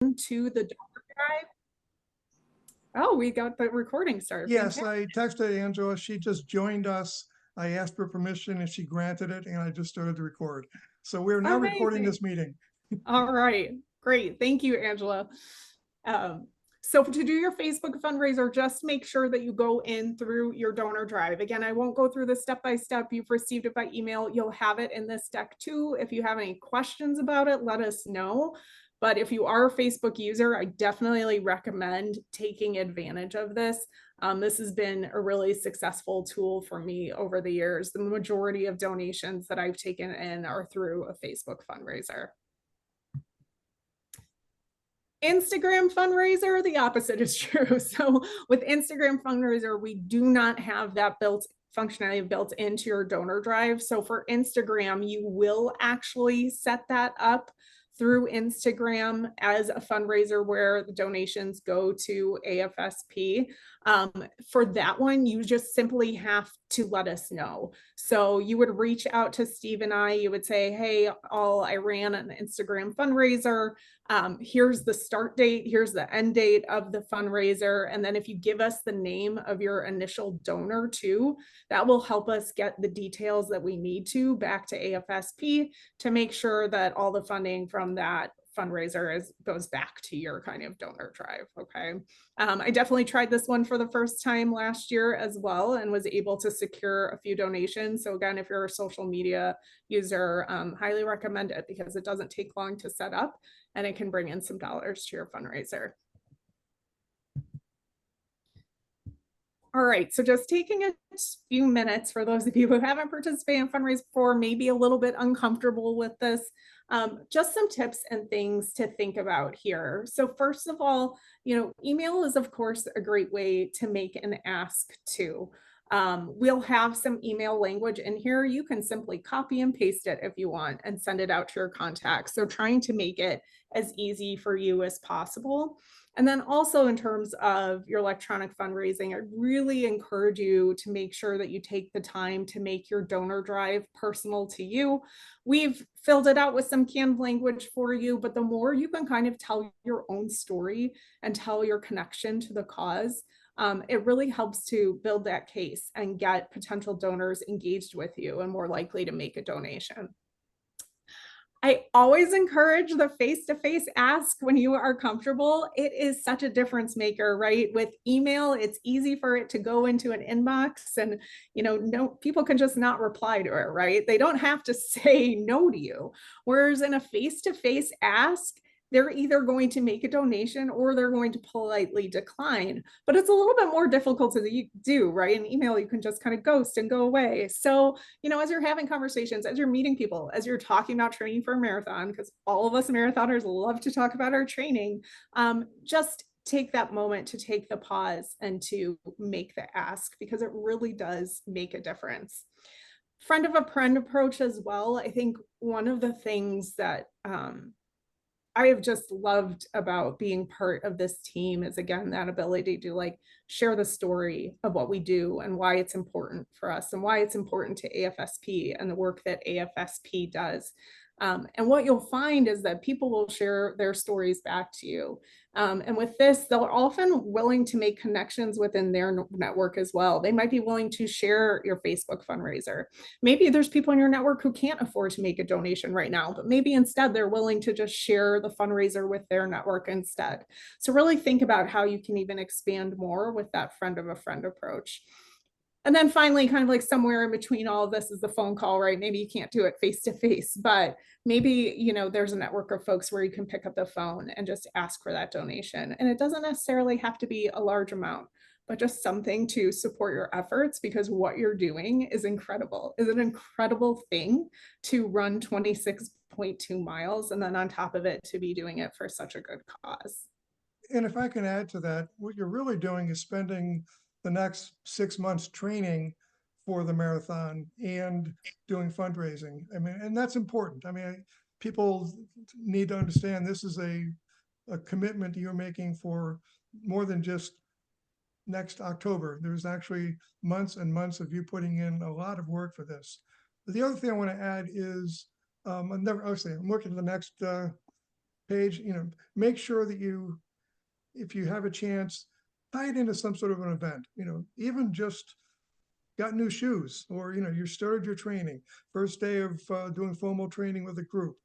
to the donor drive. Oh, we got the recording started. Yes, Fantastic. I texted Angela. She just joined us. I asked for permission and she granted it, and I just started to record. So we're now recording Amazing. this meeting. All right. Great. Thank you, Angela. Um, so to do your Facebook fundraiser, just make sure that you go in through your donor drive. Again, I won't go through this step by step. You've received it by email. You'll have it in this deck too. If you have any questions about it, let us know. But if you are a Facebook user, I definitely recommend taking advantage of this. This has been a really successful tool for me over the years. The majority of donations that I've taken in are through a Facebook fundraiser. Instagram fundraiser, the opposite is true. So with Instagram fundraiser, we do not have that built functionality built into your donor drive. So for Instagram, you will actually set that up through Instagram as a fundraiser where the donations go to AFSP. For that one, you just simply have to let us know. So you would reach out to Steve and I, you would say, hey, I ran an Instagram fundraiser. Here's the start date, here's the end date of the fundraiser. And then if you give us the name of your initial donor too, that will help us get the details that we need to back to AFSP to make sure that all the funding from that fundraiser goes back to your kind of donor drive. Okay. I definitely tried this one for the first time last year as well and was able to secure a few donations. So again, if you're a social media user, highly recommend it because it doesn't take long to set up and it can bring in some dollars to your fundraiser. All right, so just taking a few minutes for those of you who haven't participated in fundraise before, maybe a little bit uncomfortable with this, just some tips and things to think about here. So first of all, email is of course a great way to make an ask too. We'll have some email language in here. You can simply copy and paste it if you want and send it out to your contacts. So trying to make it as easy for you as possible. And then also in terms of your electronic fundraising, I really encourage you to make sure that you take the time to make your donor drive personal to you. We've filled it out with some canned language for you, but the more you can kind of tell your own story and tell your connection to the cause, it really helps to build that case and get potential donors engaged with you and more likely to make a donation. I always encourage the face-to-face ask when you are comfortable. It is such a difference maker, right? With email, it's easy for it to go into an inbox and, no, people can just not reply to it, right? They don't have to say no to you. Whereas in a face-to-face ask, they're either going to make a donation or they're going to politely decline. But it's a little bit more difficult to do, right? In email, you can just kind of ghost and go away. So, as you're having conversations, as you're meeting people, as you're talking about training for a marathon, because all of us marathoners love to talk about our training, just take that moment to take the pause and to make the ask because it really does make a difference. Friend of a friend approach as well. I think one of the things that I have just loved about being part of this team is again that ability to share the story of what we do and why it's important for us and why it's important to AFSP and the work that AFSP does. And what you'll find is that people will share their stories back to you. And with this, they're often willing to make connections within their network as well. They might be willing to share your Facebook fundraiser. Maybe there's people in your network who can't afford to make a donation right now, but maybe instead they're willing to just share the fundraiser with their network instead. So really think about how you can even expand more with that friend of a friend approach. And then finally, kind of somewhere in between all of this is the phone call, right? Maybe you can't do it face to face, but maybe, there's a network of folks where you can pick up the phone and just ask for that donation. And it doesn't necessarily have to be a large amount, but just something to support your efforts because what you're doing is incredible. Is an incredible thing to run 26.2 miles and then on top of it to be doing it for such a good cause. And if I can add to that, what you're really doing is spending the next 6 months training for the marathon and doing fundraising. I mean, and that's important. I mean, people need to understand this is a commitment you're making for more than just next October. There's actually months and months of you putting in a lot of work for this. But the other thing I want to add is, I'm looking at the next page, make sure that if you have a chance, tie it into some sort of an event, even just got new shoes, or you started your training, first day of doing formal training with a group.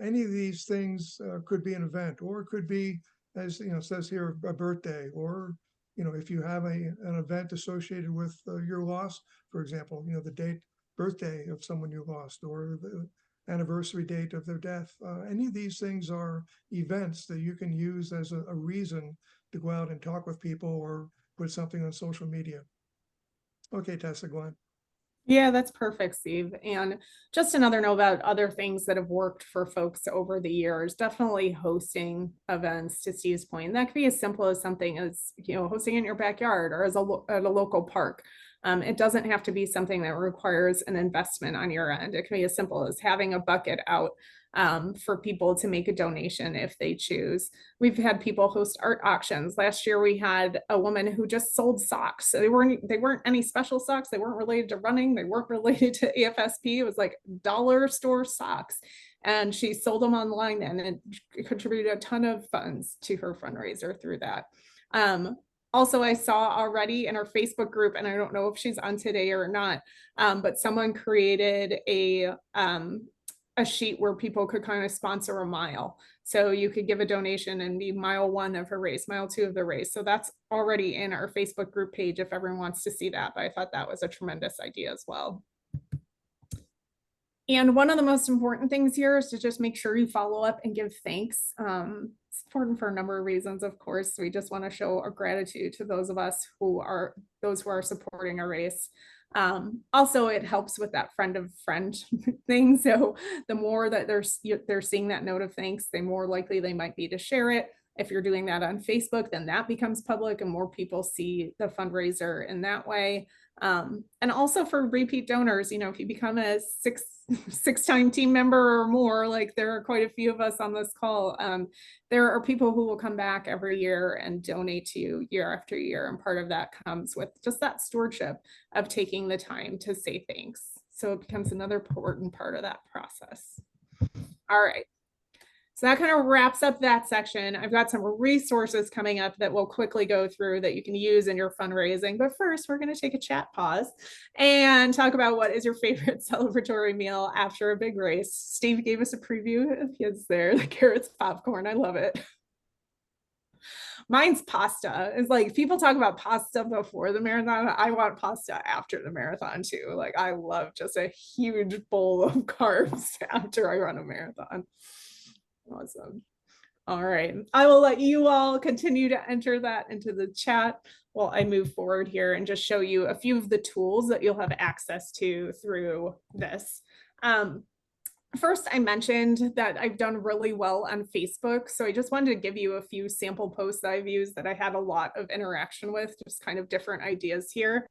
Any of these things could be an event, or it could be, as says here, a birthday, or if you have an event associated with your loss, for example, the date birthday of someone you lost, or the anniversary date of their death. Any of these things are events that you can use as a reason to go out and talk with people, or put something on social media. Okay, Tessa, go on. Yeah, that's perfect, Steve. And just another note about other things that have worked for folks over the years, definitely hosting events, to Steve's point. And that could be as simple as something as, hosting in your backyard, or at a local park. It doesn't have to be something that requires an investment on your end. It can be as simple as having a bucket out for people to make a donation if they choose. We've had people host art auctions. Last year we had a woman who just sold socks. They weren't any special socks. They weren't related to running. They weren't related to AFSP. It was like dollar store socks. And she sold them online, and it contributed a ton of funds to her fundraiser through that. Also, I saw already in our Facebook group, and I don't know if she's on today or not, but someone created a sheet where people could kind of sponsor a mile. So you could give a donation and be mile 1 of her race, mile 2 of the race. So that's already in our Facebook group page if everyone wants to see that. But I thought that was a tremendous idea as well. And one of the most important things here is to just make sure you follow up and give thanks. It's important for a number of reasons, of course. We just want to show our gratitude to those who are supporting our race. Also, it helps with that friend of friend thing. So the more that they're seeing that note of thanks, the more likely they might be to share it. If you're doing that on Facebook, then that becomes public and more people see the fundraiser in that way. And also for repeat donors, if you become a six-time team member or more, like there are quite a few of us on this call, there are people who will come back every year and donate to you year after year. And part of that comes with just that stewardship of taking the time to say thanks. So it becomes another important part of that process. All right. So that kind of wraps up that section. I've got some resources coming up that we'll quickly go through that you can use in your fundraising. But first, we're going to take a chat pause and talk about what is your favorite celebratory meal after a big race. Steve gave us a preview of his there, the carrots popcorn. I love it. Mine's pasta. It's like people talk about pasta before the marathon. I want pasta after the marathon too. Like I love just a huge bowl of carbs after I run a marathon. Awesome. All right. I will let you all continue to enter that into the chat while I move forward here and just show you a few of the tools that you'll have access to through this. First, I mentioned that I've done really well on Facebook. So I just wanted to give you a few sample posts that I've used that I had a lot of interaction with, just kind of different ideas here.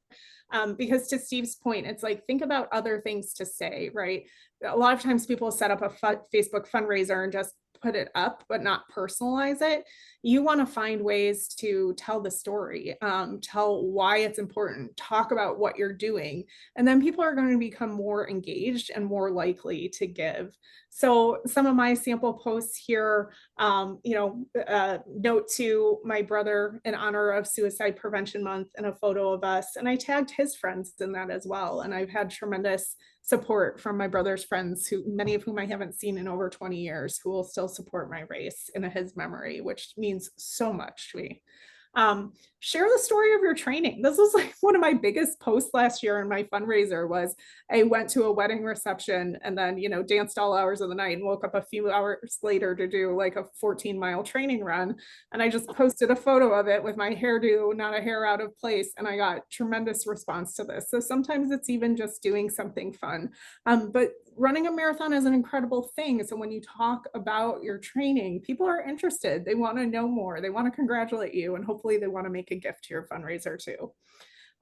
Because to Steve's point, it's like, think about other things to say, right? A lot of times people set up a Facebook fundraiser and just put it up, but not personalize it. You want to find ways to tell the story, tell why it's important, talk about what you're doing, and then people are going to become more engaged and more likely to give. So some of my sample posts here, note to my brother in honor of Suicide Prevention Month and a photo of us, and I tagged his friends in that as well. And I've had tremendous support from my brother's friends, many of whom I haven't seen in over 20 years, who will still support my race in his memory, which means so much to me. Share the story of your training. This was like one of my biggest posts last year in my fundraiser. Was I went to a wedding reception and then, danced all hours of the night and woke up a few hours later to do like a 14-mile training run. And I just posted a photo of it with my hairdo, not a hair out of place. And I got tremendous response to this. So sometimes it's even just doing something fun. But running a marathon is an incredible thing. So when you talk about your training, people are interested. They want to know more. They want to congratulate you, and hopefully they want to make a gift to your fundraiser too.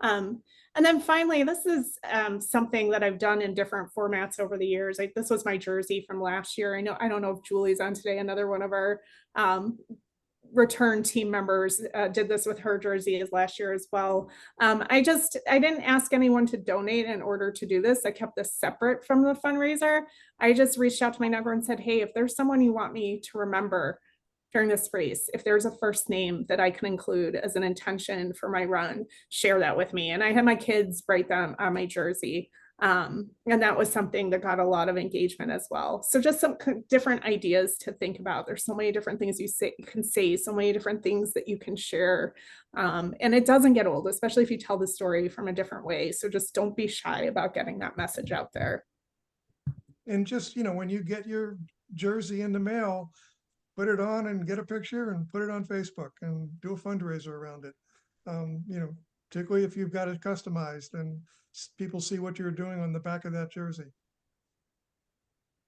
And then finally, this is something that I've done in different formats over the years. This was my jersey from last year. I don't know if Julie's on today, another one of our return team members did this with her jerseys last year as well. I didn't ask anyone to donate in order to do this. I kept this separate from the fundraiser. I just reached out to my network and said, hey, if there's someone you want me to remember during this race, if there's a first name that I can include as an intention for my run, share that with me. And I had my kids write them on my jersey. And that was something that got a lot of engagement as well. So just some different ideas to think about. There's so many different things you can say, so many different things that you can share. And it doesn't get old, especially if you tell the story from a different way. So just don't be shy about getting that message out there. And just, you know, when you get your jersey in the mail, put it on and get a picture and put it on Facebook and do a fundraiser around it. You know, particularly if you've got it customized and people see what you're doing on the back of that jersey.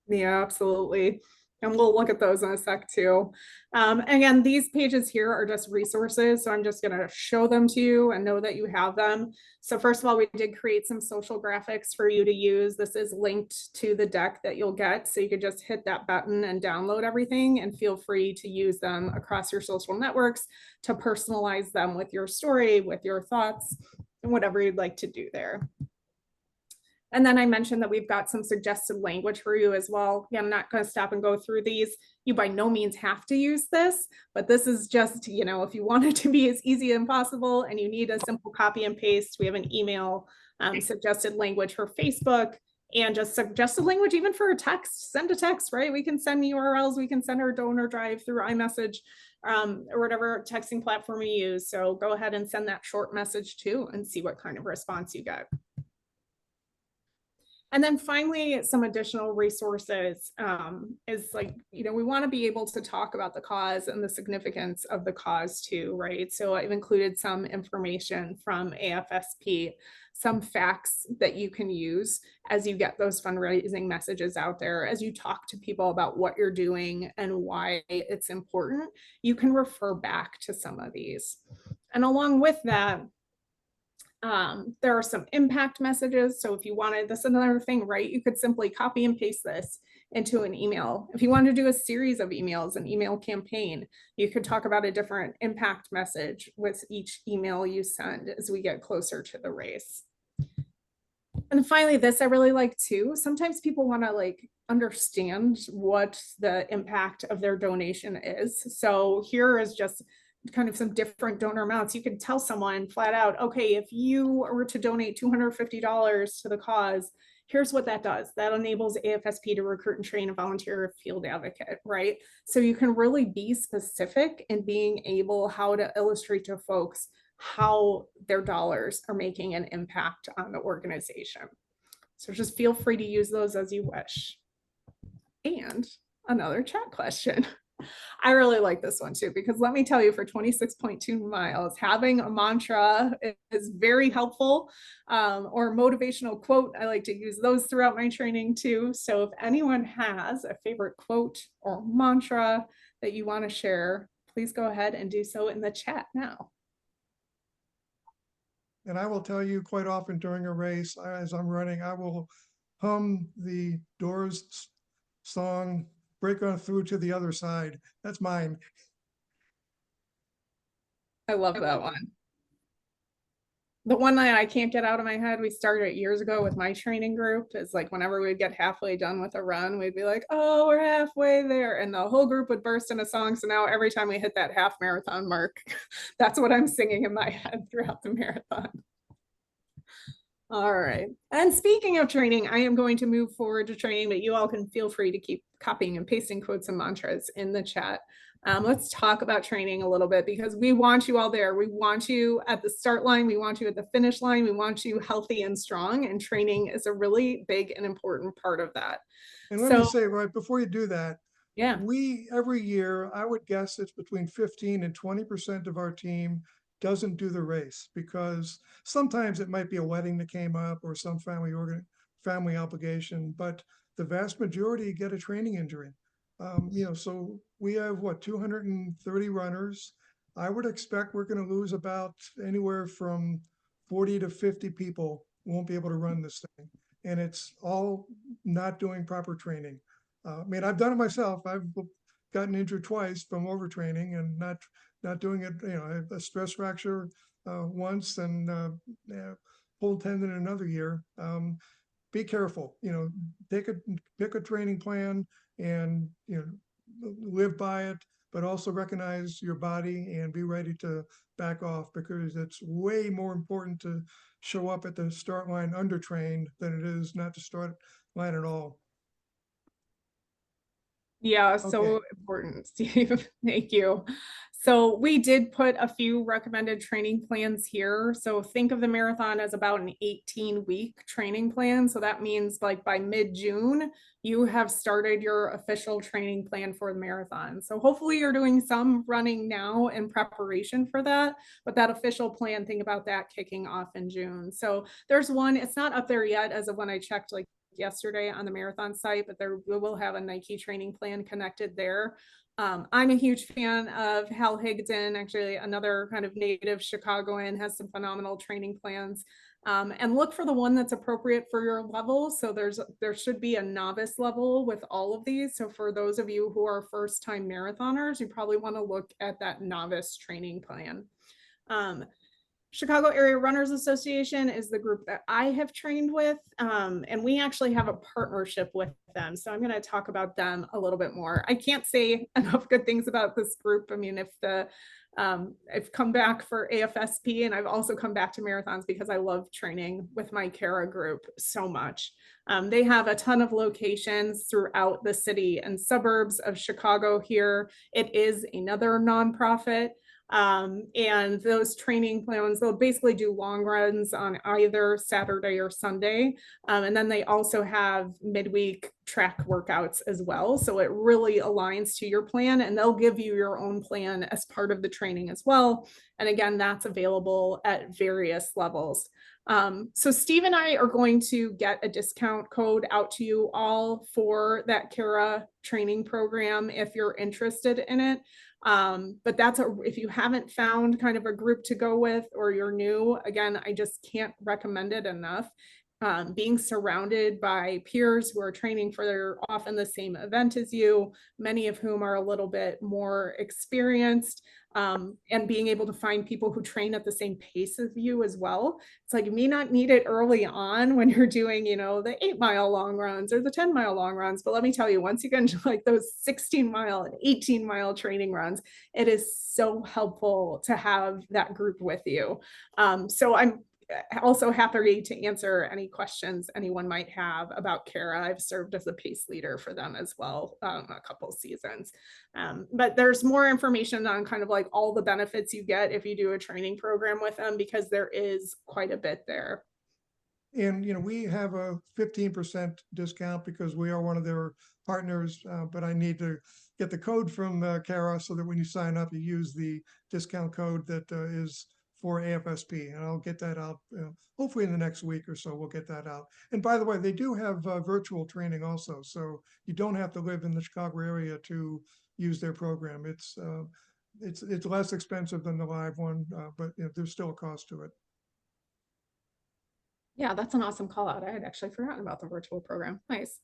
Yeah, absolutely. And we'll look at those in a sec too. Again, these pages here are just resources. So I'm just going to show them to you and know that you have them. So first of all, we did create some social graphics for you to use. This is linked to the deck that you'll get. So you could just hit that button and download everything, and feel free to use them across your social networks to personalize them with your story, with your thoughts, and whatever you'd like to do there. And then I mentioned that we've got some suggested language for you as well. Yeah, I'm not going to stop and go through these. You by no means have to use this, but this is just, you know, if you want it to be as easy as possible and you need a simple copy and paste, we have an email suggested language for Facebook, and just suggested language even for a text. Send a text, right? We can send URLs, we can send our donor drive through iMessage or whatever texting platform you use. So go ahead and send that short message too and see what kind of response you get. And then finally, some additional resources is like, you know, we want to be able to talk about the cause and the significance of the cause too, right? So I've included some information from AFSP, some facts that you can use as you get those fundraising messages out there, as you talk to people about what you're doing and why it's important. You can refer back to some of these. And along with that, there are some impact messages. So if you wanted this, another thing, right? You could simply copy and paste this into an email. If you want to do a series of emails, an email campaign, you could talk about a different impact message with each email you send as we get closer to the race. And finally, this I really like too. Sometimes people want to like understand what the impact of their donation is. So here is just kind of some different donor amounts. You can tell someone flat out, okay, if you were to donate $250 to the cause, here's what that does. That enables AFSP to recruit and train a volunteer field advocate, right? So you can really be specific in being able how to illustrate to folks how their dollars are making an impact on the organization. So just feel free to use those as you wish. And another chat question. I really like this one too, because let me tell you, for 26.2 miles, having a mantra is very helpful, or motivational quote. I like to use those throughout my training too. So if anyone has a favorite quote or mantra that you want to share, please go ahead and do so in the chat now. And I will tell you, quite often during a race, as I'm running, I will hum the Doors song, Break On Through to the Other Side. That's mine. I love that one. The one that I can't get out of my head, we started years ago with my training group, is like whenever we'd get halfway done with a run, we'd be like, oh, we're halfway there. And the whole group would burst into song. So now every time we hit that half marathon mark, that's what I'm singing in my head throughout the marathon. All right. And speaking of training, I am going to move forward to training, but you all can feel free to keep copying and pasting quotes and mantras in the chat. Let's talk about training a little bit, because we want you all there. We want you at the start line. We want you at the finish line. We want you healthy and strong, and training is a really big and important part of that. And let me say right before you do that, yeah, we every year, I would guess it's between 15 and 20% of our team doesn't do the race, because sometimes it might be a wedding that came up or some family obligation, but the vast majority get a training injury. You know, so we have what, 230 runners. I would expect we're going to lose about anywhere from 40 to 50 people won't be able to run this thing. And it's all not doing proper training. I mean, I've done it myself. I've gotten injured twice from overtraining and not doing it. A stress fracture once and pulled tendon another year. Be careful. Pick a training plan and live by it, but also recognize your body and be ready to back off, because it's way more important to show up at the start line undertrained than it is not to start line at all. Yeah, Okay. so important, Steve. Thank you. So we did put a few recommended training plans here. So think of the marathon as about an 18-week training plan. So that means like by mid-June, you have started your official training plan for the marathon. So hopefully you're doing some running now in preparation for that, but that official plan, think about that kicking off in June. So there's one, it's not up there yet as of when I checked like yesterday on the marathon site, but we will have a Nike training plan connected there. I'm a huge fan of Hal Higdon, actually another kind of native Chicagoan, has some phenomenal training plans. And look for the one that's appropriate for your level. So there should be a novice level with all of these. So for those of you who are first time marathoners, you probably want to look at that novice training plan. Chicago Area Runners Association is the group that I have trained with, and we actually have a partnership with them. So I'm going to talk about them a little bit more. I can't say enough good things about this group. I mean, I've come back for AFSP, and I've also come back to marathons because I love training with my Kara group so much. They have a ton of locations throughout the city and suburbs of Chicago here. It is another nonprofit. And those training plans, they'll basically do long runs on either Saturday or Sunday. And then they also have midweek track workouts as well. So it really aligns to your plan, and they'll give you your own plan as part of the training as well. And again, that's available at various levels. So Steve and I are going to get a discount code out to you all for that Kara training program if you're interested in it. But if you haven't found kind of a group to go with, or you're new, again, I just can't recommend it enough. Being surrounded by peers who are training for often the same event as you, many of whom are a little bit more experienced, and being able to find people who train at the same pace as you as well. It's like you may not need it early on when you're doing, the 8-mile long runs or the 10-mile long runs. But let me tell you, once you get into like those 16-mile and 18-mile training runs, it is so helpful to have that group with you. So I'm also happy to answer any questions anyone might have about Kara. I've served as a pace leader for them as well, a couple seasons. But there's more information on kind of like all the benefits you get if you do a training program with them, because there is quite a bit there. And, we have a 15% discount because we are one of their partners, but I need to get the code from Kara so that when you sign up, you use the discount code that is for AFSP, and I'll get that out. Hopefully in the next week or so, we'll get that out. And by the way, they do have virtual training also, so you don't have to live in the Chicago area to use their program. It's less expensive than the live one, but there's still a cost to it. Yeah, that's an awesome call out. I had actually forgotten about the virtual program. Nice.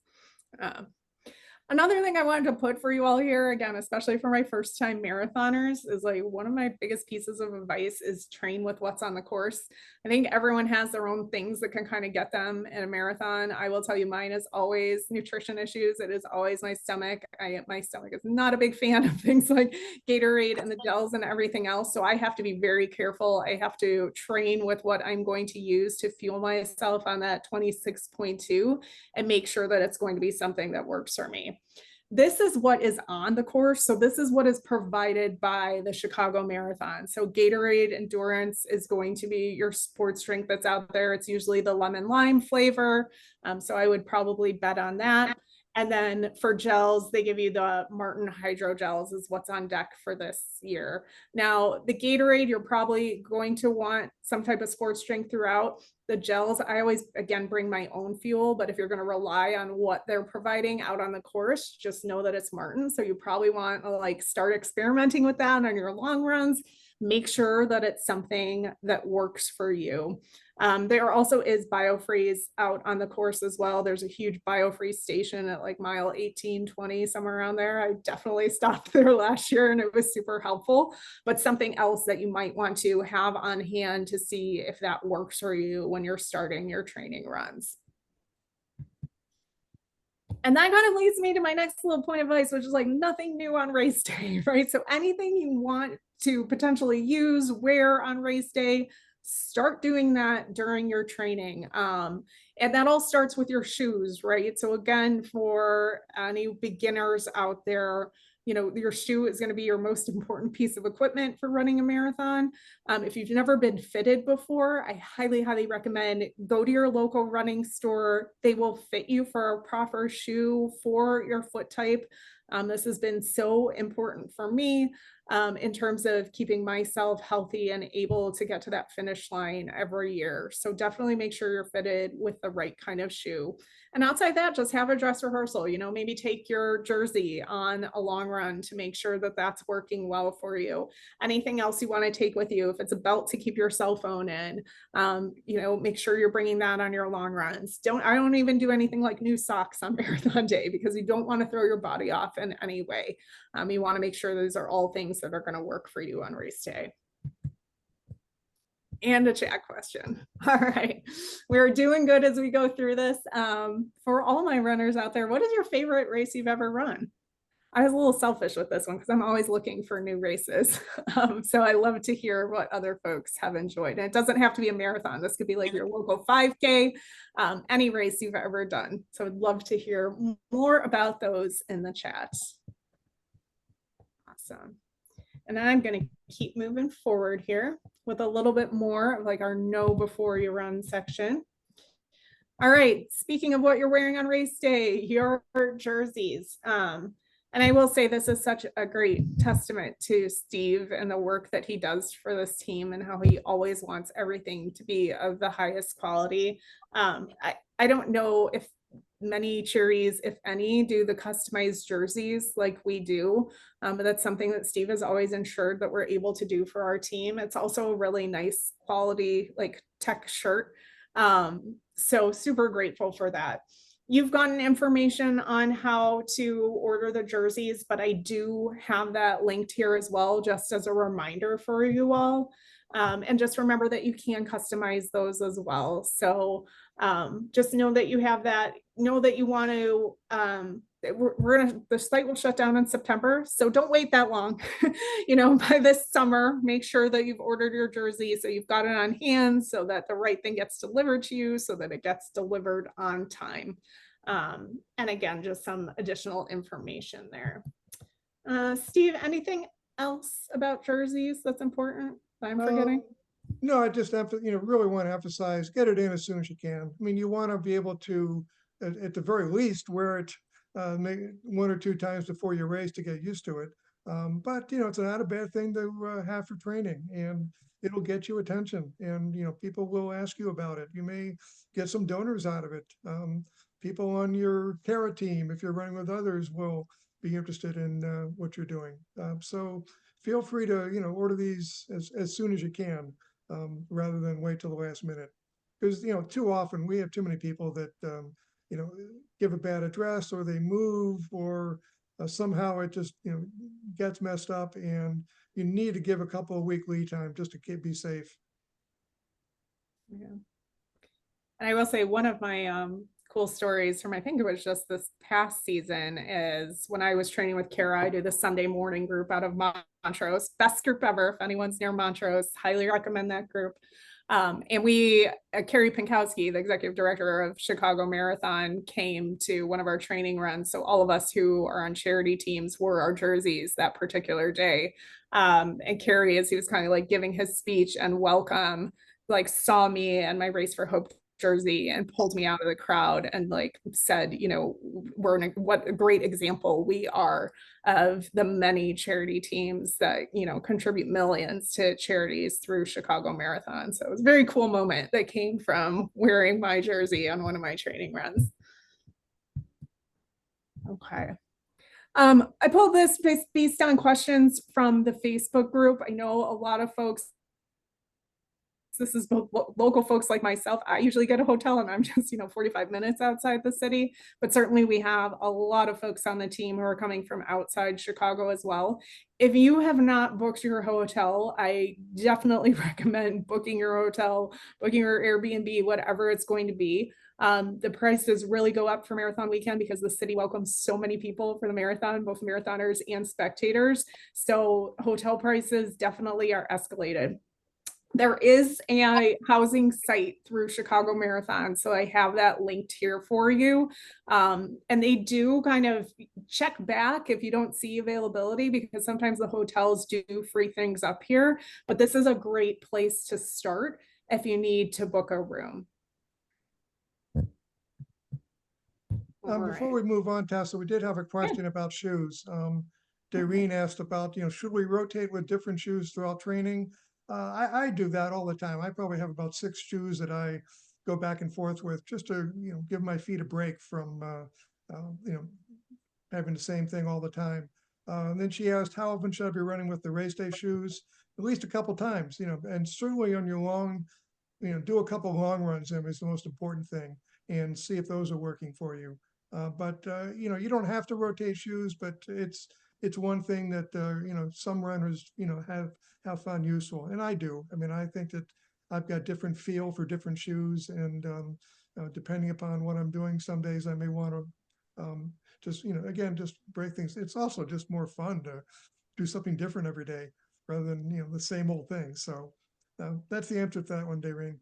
Another thing I wanted to put for you all here, again, especially for my first time marathoners, is like one of my biggest pieces of advice is train with what's on the course. I think everyone has their own things that can kind of get them in a marathon. I will tell you, mine is always nutrition issues. It is always my stomach. My stomach is not a big fan of things like Gatorade and the gels and everything else. So I have to be very careful. I have to train with what I'm going to use to fuel myself on that 26.2 and make sure that it's going to be something that works for me. This is what is on the course. So this is what is provided by the Chicago Marathon. So Gatorade Endurance is going to be your sports drink that's out there. It's usually the lemon lime flavor. So I would probably bet on that. And then for gels, they give you the Martin Hydro Gels is what's on deck for this year. Now, the Gatorade, you're probably going to want some type of sports drink throughout. The gels, I always, again, bring my own fuel, but if you're going to rely on what they're providing out on the course, just know that it's Martin. So you probably want to like start experimenting with that on your long runs. Make sure that it's something that works for you. There also is BioFreeze out on the course as well. There's a huge BioFreeze station at like mile 18, 20, somewhere around there. I definitely stopped there last year and it was super helpful, but something else that you might want to have on hand to see if that works for you when you're starting your training runs. And that kind of leads me to my next little point of advice, which is like nothing new on race day, right? So anything you want to potentially use, wear on race day, start doing that during your training. And that all starts with your shoes, right? So again, for any beginners out there, you know, your shoe is going to be your most important piece of equipment for running a marathon. If you've never been fitted before, I highly, highly recommend go to your local running store. They will fit you for a proper shoe for your foot type. This has been so important for me in terms of keeping myself healthy and able to get to that finish line every year. So definitely make sure you're fitted with the right kind of shoe. And outside that, just have a dress rehearsal, you know, maybe take your jersey on a long run to make sure that that's working well for you. Anything else you want to take with you, if it's a belt to keep your cell phone in, you know, make sure you're bringing that on your long runs. I don't even do anything like new socks on marathon day because you don't want to throw your body off in any way. You want to make sure those are all things that are going to work for you on race day. And a chat question. All right. We're doing good as we go through this. For all my runners out there, what is your favorite race you've ever run? I was a little selfish with this one because I'm always looking for new races. So I love to hear what other folks have enjoyed. And it doesn't have to be a marathon. This could be like your local 5K, any race you've ever done. So I'd love to hear more about those in the chat. Awesome. And I'm going to keep moving forward here with a little bit more of like our know before you run section. All right, speaking of what you're wearing on race day, your jerseys. And I will say this is such a great testament to Steve and the work that he does for this team and how he always wants everything to be of the highest quality. I don't know if many cheeries, if any, do the customized jerseys like we do. But that's something that Steve has always ensured that we're able to do for our team. It's also a really nice quality, like tech shirt. So super grateful for that. You've gotten information on how to order the jerseys, but I do have that linked here as well, just as a reminder for you all. And just remember that you can customize those as well. So just know that you have that, know that you want to, the site will shut down in September. So don't wait that long, you know, by this summer, make sure that you've ordered your jersey. So you've got it on hand so that the right thing gets delivered to you so that it gets delivered on time. And again, just some additional information there. Steve, anything else about jerseys that's important that I'm forgetting? No, I just really want to emphasize, get it in as soon as you can. I mean, you want to be able to, at the very least, wear it maybe 1 or 2 times before your race to get used to it. But it's not a bad thing to have for training, and it'll get you attention. And people will ask you about it. You may get some donors out of it. People on your Terra team, if you're running with others, will be interested in what you're doing. So feel free to order these as soon as you can. Rather than wait till the last minute. Because, too often we have too many people that, give a bad address or they move or somehow it just, gets messed up, and you need to give a couple of week lead time just to be safe. Yeah. And I will say one of my cool stories from, I think it was just this past season, is when I was training with Kara. I do the Sunday morning group out of Montrose, best group ever. If anyone's near Montrose, highly recommend that group. And Carrie Pinkowski, the executive director of Chicago Marathon, came to one of our training runs. So all of us who are on charity teams wore our jerseys that particular day. And Carrie, as he was kind of like giving his speech and welcome, like saw me and my Race for Hope jersey and pulled me out of the crowd and like said, you know, what a great example we are of the many charity teams that, you know, contribute millions to charities through Chicago Marathon. So it was a very cool moment that came from wearing my jersey on one of my training runs. Okay. I pulled this based on questions from the Facebook group. I know a lot of folks, this is both local folks like myself. I usually get a hotel and I'm just, you know, 45 minutes outside the city, but certainly we have a lot of folks on the team who are coming from outside Chicago as well. If you have not booked your hotel, I definitely recommend booking your hotel, booking your Airbnb, whatever it's going to be. The prices really go up for marathon weekend because the city welcomes so many people for the marathon, both marathoners and spectators. So hotel prices definitely are escalated. There is a housing site through Chicago Marathon, so I have that linked here for you. And they do kind of check back if you don't see availability, because sometimes the hotels do free things up here, but this is a great place to start if you need to book a room. Before we move on, Tessa, we did have a question about shoes. Doreen asked about, should we rotate with different shoes throughout training? I do that all the time. I probably have about 6 shoes that I go back and forth with just to, give my feet a break from, having the same thing all the time. And then she asked, how often should I be running with the race day shoes? At least a couple times, and certainly on your long, do a couple of long runs is the most important thing, and see if those are working for you. But you don't have to rotate shoes, but it's one thing that some runners have found useful, and I do. I mean, I think that I've got different feel for different shoes, and depending upon what I'm doing, some days I may want to just again just break things. It's also just more fun to do something different every day rather than the same old thing. So that's the answer to that one, Dayreen.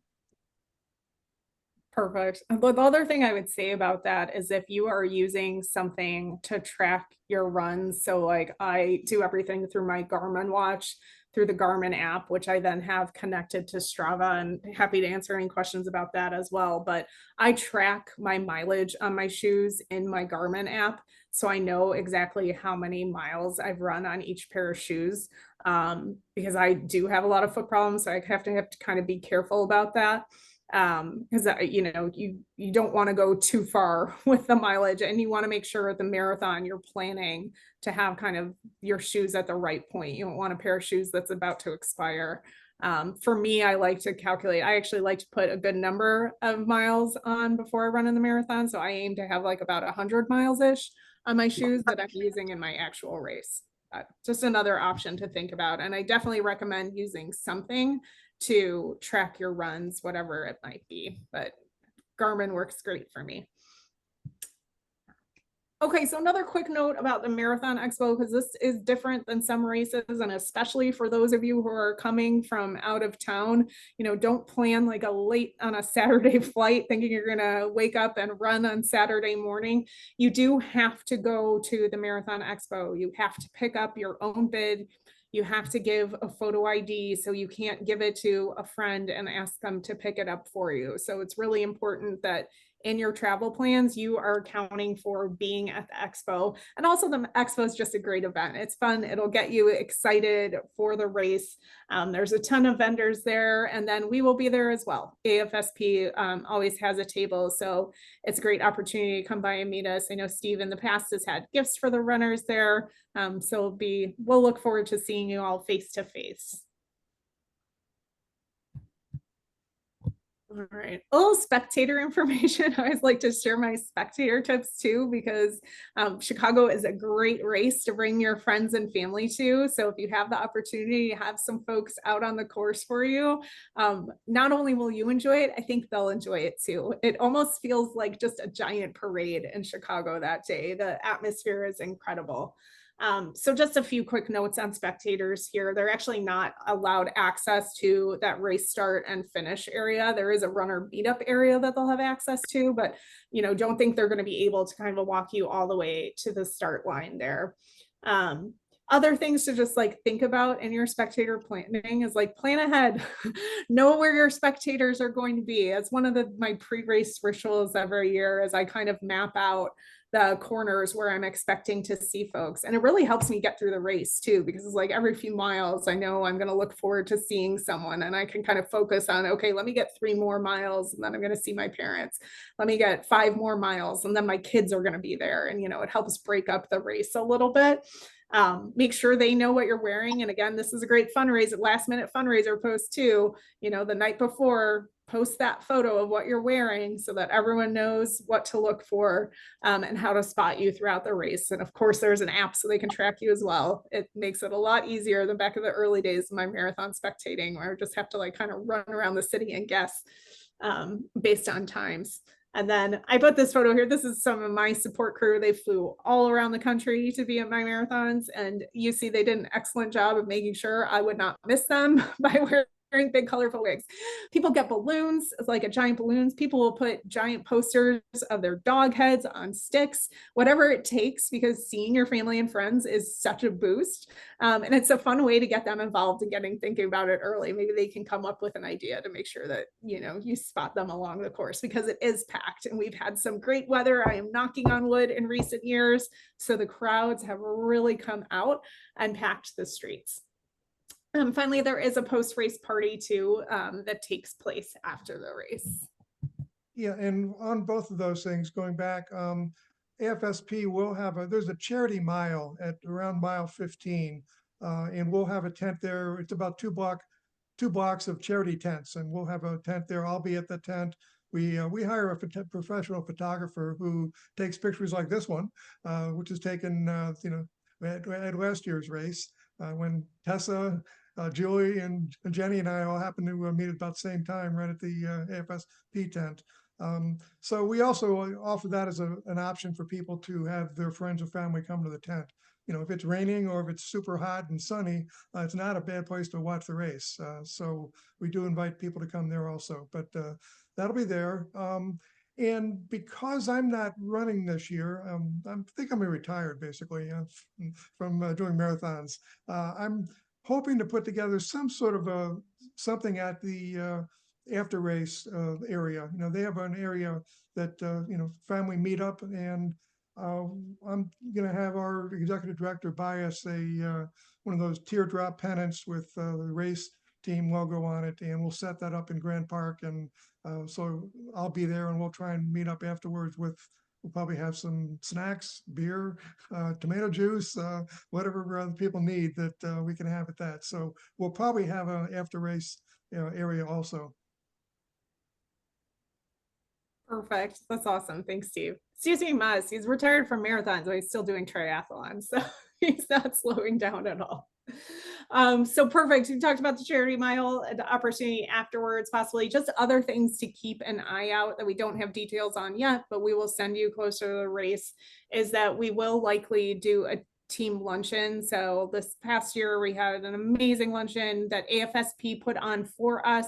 Perfect. But the other thing I would say about that is if you are using something to track your runs, so like I do everything through my Garmin watch, through the Garmin app, which I then have connected to Strava, and happy to answer any questions about that as well. But I track my mileage on my shoes in my Garmin app, so I know exactly how many miles I've run on each pair of shoes, because I do have a lot of foot problems, so I have to kind of be careful about that, because you don't want to go too far with the mileage, and you want to make sure at the marathon you're planning to have kind of your shoes at the right point. You don't want a pair of shoes that's about to expire. For me, I like to calculate. I actually like to put a good number of miles on before I run in the marathon, so I aim to have like about 100 miles ish on my shoes that I'm using in my actual race. Just another option to think about, and I definitely recommend using something to track your runs, whatever it might be, but Garmin works great for me. Okay, so another quick note about the Marathon Expo, because this is different than some races, and especially for those of you who are coming from out of town, don't plan like a late on a Saturday flight thinking you're gonna wake up and run on Saturday morning. You do have to go to the Marathon Expo. You have to pick up your own bid. You have to give a photo ID, so you can't give it to a friend and ask them to pick it up for you. So it's really important that in your travel plans, you are accounting for being at the expo. And also the expo is just a great event. It's fun. It'll get you excited for the race. There's a ton of vendors there, and then we will be there as well. AFSP always has a table, so it's a great opportunity to come by and meet us. I know Steve in the past has had gifts for the runners there. So we'll look forward to seeing you all face to face. All right, a little spectator information. I always like to share my spectator tips too, because Chicago is a great race to bring your friends and family to. So if you have the opportunity to have some folks out on the course for you, not only will you enjoy it, I think they'll enjoy it too. It almost feels like just a giant parade in Chicago that day. The atmosphere is incredible. So just a few quick notes on spectators here. They're actually not allowed access to that race start and finish area. There is a runner meetup area that they'll have access to, but don't think they're going to be able to kind of walk you all the way to the start line there. Other things to just like think about in your spectator planning is like plan ahead. Know where your spectators are going to be. It's one of my pre-race rituals every year as I kind of map out the corners where I'm expecting to see folks. And it really helps me get through the race too, because it's like every few miles, I know I'm going to look forward to seeing someone and I can kind of focus on, okay, let me get 3 more miles and then I'm going to see my parents. Let me get 5 more miles and then my kids are going to be there. And, it helps break up the race a little bit. Make sure they know what you're wearing. And again, this is a great fundraiser, last minute fundraiser post too. The night before, post that photo of what you're wearing so that everyone knows what to look for and how to spot you throughout the race. And of course, there's an app so they can track you as well. It makes it a lot easier than back in the early days of my marathon spectating, where I just have to like kind of run around the city and guess based on times. And then I put this photo here. This is some of my support crew. They flew all around the country to be at my marathons. And you see, they did an excellent job of making sure I would not miss them by wearing big colorful wigs. People get balloons, like a giant balloons. People will put giant posters of their dog heads on sticks, whatever it takes, because seeing your family and friends is such a boost. And it's a fun way to get them involved in thinking about it early. Maybe they can come up with an idea to make sure that, you spot them along the course, because it is packed and we've had some great weather. I am knocking on wood in recent years. So the crowds have really come out and packed the streets. Finally, there is a post-race party too that takes place after the race. Yeah, and on both of those things, going back, AFSP will have there's a charity mile at around mile 15, and we'll have a tent there. It's about two blocks of charity tents, and we'll have a tent there. I'll be at the tent. We hire a professional photographer who takes pictures like this one, which is taken, at last year's race when Tessa, Julie, and Jenny and I all happened to meet at about the same time right at the AFSP tent. So we also offer that as an option for people to have their friends or family come to the tent. If it's raining or if it's super hot and sunny, it's not a bad place to watch the race. So we do invite people to come there also, but that'll be there. And because I'm not running this year, I think I'm retired basically from doing marathons. I'm hoping to put together some sort of something at the after race area. They have an area that family meet up, and I'm going to have our executive director buy us one of those teardrop pennants with the race team logo on it, and we'll set that up in Grand Park. And so I'll be there, and we'll try and meet up afterwards we'll probably have some snacks, beer, tomato juice, whatever people need that we can have at that. So we'll probably have an after race area also. Perfect. That's awesome. Thanks, Steve. Steve's being modest. He's retired from marathons, but he's still doing triathlons. So he's not slowing down at all. So perfect. We talked about the charity mile, the opportunity afterwards, possibly just other things to keep an eye out that we don't have details on yet, but we will send you closer to the race, is that we will likely do a team luncheon. So this past year, we had an amazing luncheon that AFSP put on for us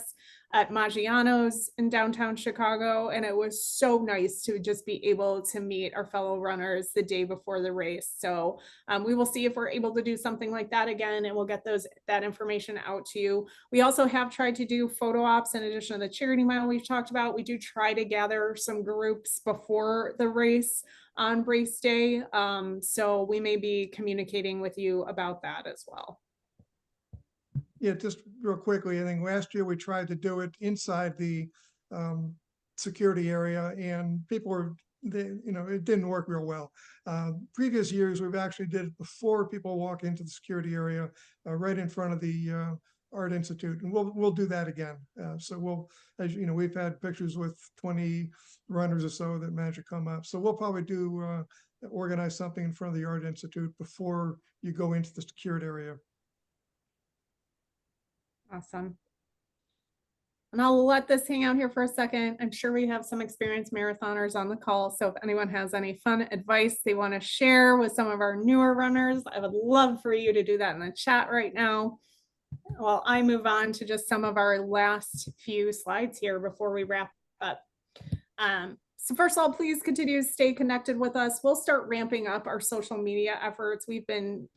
at Maggiano's in downtown Chicago. And it was so nice to just be able to meet our fellow runners the day before the race. So we will see if we're able to do something like that again, and we'll get that information out to you. We also have tried to do photo ops in addition to the charity mile we've talked about. We do try to gather some groups before the race on race day. So we may be communicating with you about that as well. Yeah, just real quickly, I think last year we tried to do it inside the security area, and people it didn't work real well. Previous years, we've actually did it before people walk into the security area, right in front of the Art Institute, and we'll do that again. So as you know, we've had pictures with 20 runners or so that managed to come up. So we'll probably organize something in front of the Art Institute before you go into the secured area. Awesome. And I'll let this hang out here for a second. I'm sure we have some experienced marathoners on the call. So if anyone has any fun advice they want to share with some of our newer runners, I would love for you to do that in the chat right now. While I move on to just some of our last few slides here before we wrap up. So first of all, please continue to stay connected with us. We'll start ramping up our social media efforts. We've been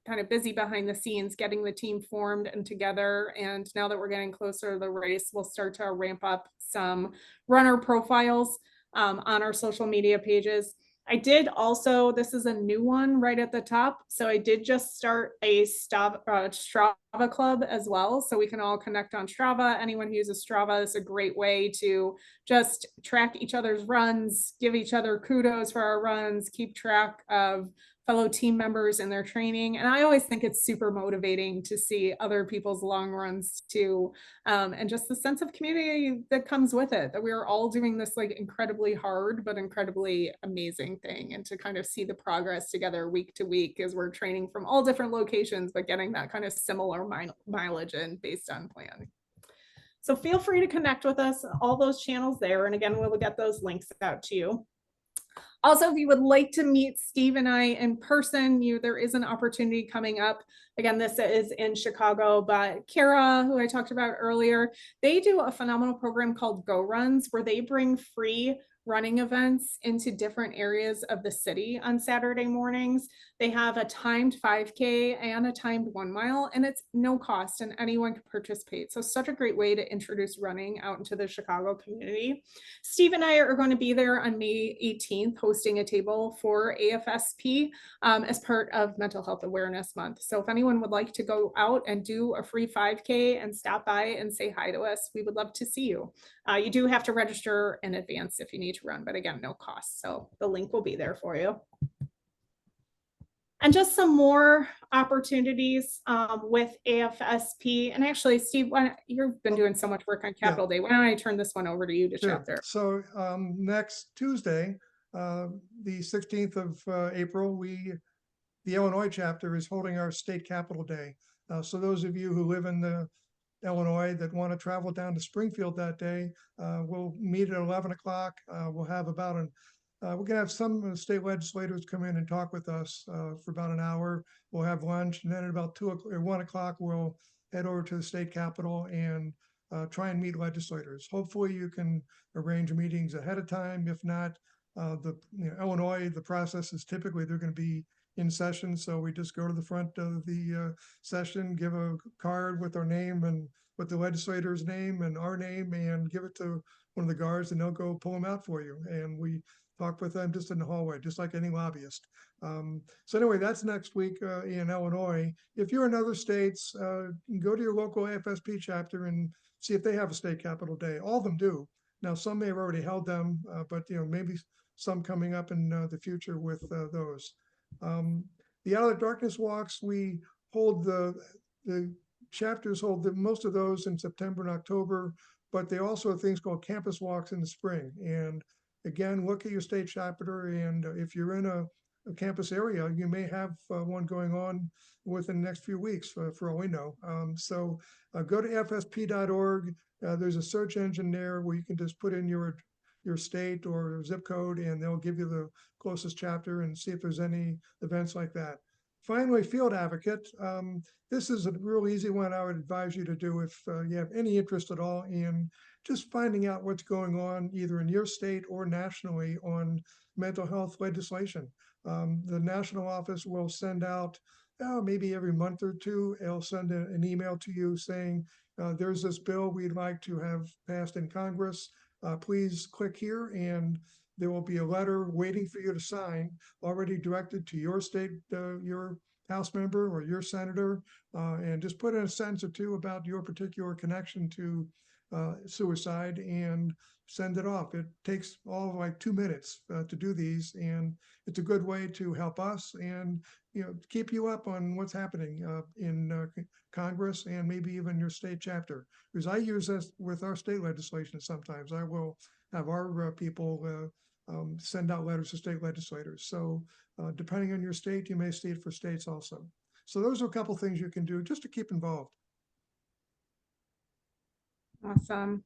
kind of busy behind the scenes getting the team formed and together. And now that we're getting closer to the race, we'll start to ramp up some runner profiles on our social media pages. I did also, this is a new one right at the top. So I did just start a Strava club as well. So we can all connect on Strava. Anyone who uses Strava is a great way to just track each other's runs, give each other kudos for our runs, keep track of fellow team members in their training. And I always think it's super motivating to see other people's long runs too. And just the sense of community that comes with it, that we are all doing this like incredibly hard, but incredibly amazing thing. And to kind of see the progress together week to week as we're training from all different locations, but getting that kind of similar mileage in based on plan. So feel free to connect with us, all those channels there. And again, we'll get those links out to you. Also, if you would like to meet Steve and I in person, there is an opportunity coming up. Again, this is in Chicago, but Kara, who I talked about earlier, they do a phenomenal program called Go Runs, where they bring free running events into different areas of the city on Saturday mornings. They have a timed 5K and a timed 1 mile, and it's no cost and anyone can participate. So such a great way to introduce running out into the Chicago community. Steve and I are going to be there on May 18th hosting a table for AFSP as part of Mental Health Awareness Month. So if anyone would like to go out and do a free 5K and stop by and say hi to us, we would love to see you. You do have to register in advance if you need to run, but again, no cost. So the link will be there for you. And just some more opportunities with AFSP. And actually, Steve, you've been doing so much work on Capital Day. Why don't I turn this one over to you to chat there? So next Tuesday, the 16th of April, the Illinois chapter is holding our state Capital Day. So those of you who live in the Illinois that want to travel down to Springfield that day, we'll meet at 11 o'clock. We'll have about we're going to have some state legislators come in and talk with us for about an hour. We'll have lunch, and then at about 2 or 1 o'clock, we'll head over to the state capitol and try and meet legislators. Hopefully, you can arrange meetings ahead of time. If not, Illinois, the process is typically they're going to be in session, so we just go to the front of the session, give a card with our name and with the legislator's name and our name, and give it to one of the guards, and they'll go pull them out for you. And we talk with them just in the hallway, just like any lobbyist. So anyway, that's next week in Illinois. If you're in other states, go to your local AFSP chapter and see if they have a state Capital Day. All of them do. Now, some may have already held them, but maybe some coming up in the future with those. The Out of the Darkness walks, we hold the chapters hold most of those in September and October, but they also have things called campus walks in the spring. And again, look at your state chapter, and if you're in a campus area, you may have one going on within the next few weeks for all we know. So go to fsp.org. There's a search engine there where you can just put in your state or zip code, and they'll give you the closest chapter and see if there's any events like that. Finally, Field Advocate. This is a real easy one I would advise you to do if you have any interest at all in just finding out what's going on either in your state or nationally on mental health legislation. The national office will send out maybe every month or two, it'll send an email to you saying, there's this bill we'd like to have passed in Congress. Please click here, and there will be a letter waiting for you to sign, already directed to your state, your House member or your senator, and just put in a sentence or two about your particular connection to suicide and send it off. It takes all of like 2 minutes to do these, and it's a good way to help us and keep you up on what's happening in Congress and maybe even your state chapter. Because I use this with our state legislation sometimes. I will have our people send out letters to state legislators. So depending on your state, you may see it for states also. So those are a couple things you can do just to keep involved. Awesome.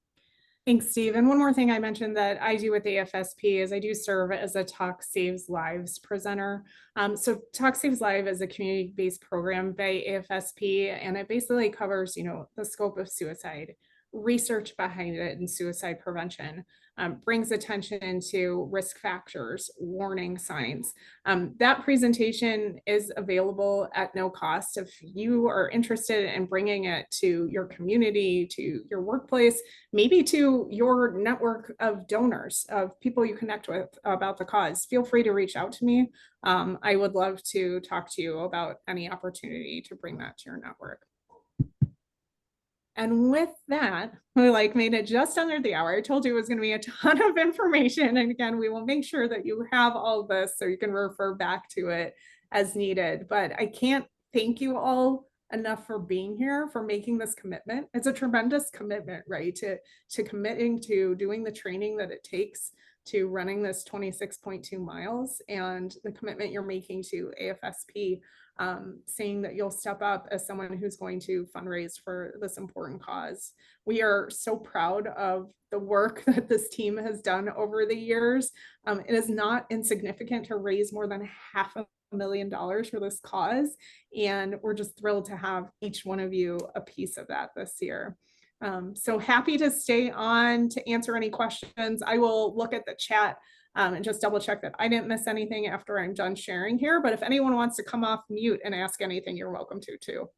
Thanks, Steve. And one more thing I mentioned that I do with the AFSP is I do serve as a Talk Saves Lives presenter. So Talk Saves Live is a community-based program by AFSP, and it basically covers, the scope of suicide research behind it in suicide prevention, brings attention to risk factors, warning signs. That presentation is available at no cost. If you are interested in bringing it to your community, to your workplace, maybe to your network of donors, of people you connect with about the cause, feel free to reach out to me. I would love to talk to you about any opportunity to bring that to your network. And with that, we made it just under the hour. I told you it was going to be a ton of information. And again, we will make sure that you have all of this so you can refer back to it as needed. But I can't thank you all enough for being here, for making this commitment. It's a tremendous commitment, right? To committing to doing the training that it takes to running this 26.2 miles, and the commitment you're making to AFSP, saying that you'll step up as someone who's going to fundraise for this important cause. We are so proud of the work that this team has done over the years. It is not insignificant to raise more than $500,000 for this cause, and we're just thrilled to have each one of you a piece of that this year. So happy to stay on to answer any questions. I will look at the chat and just double check that I didn't miss anything after I'm done sharing here. But if anyone wants to come off mute and ask anything, you're welcome to too.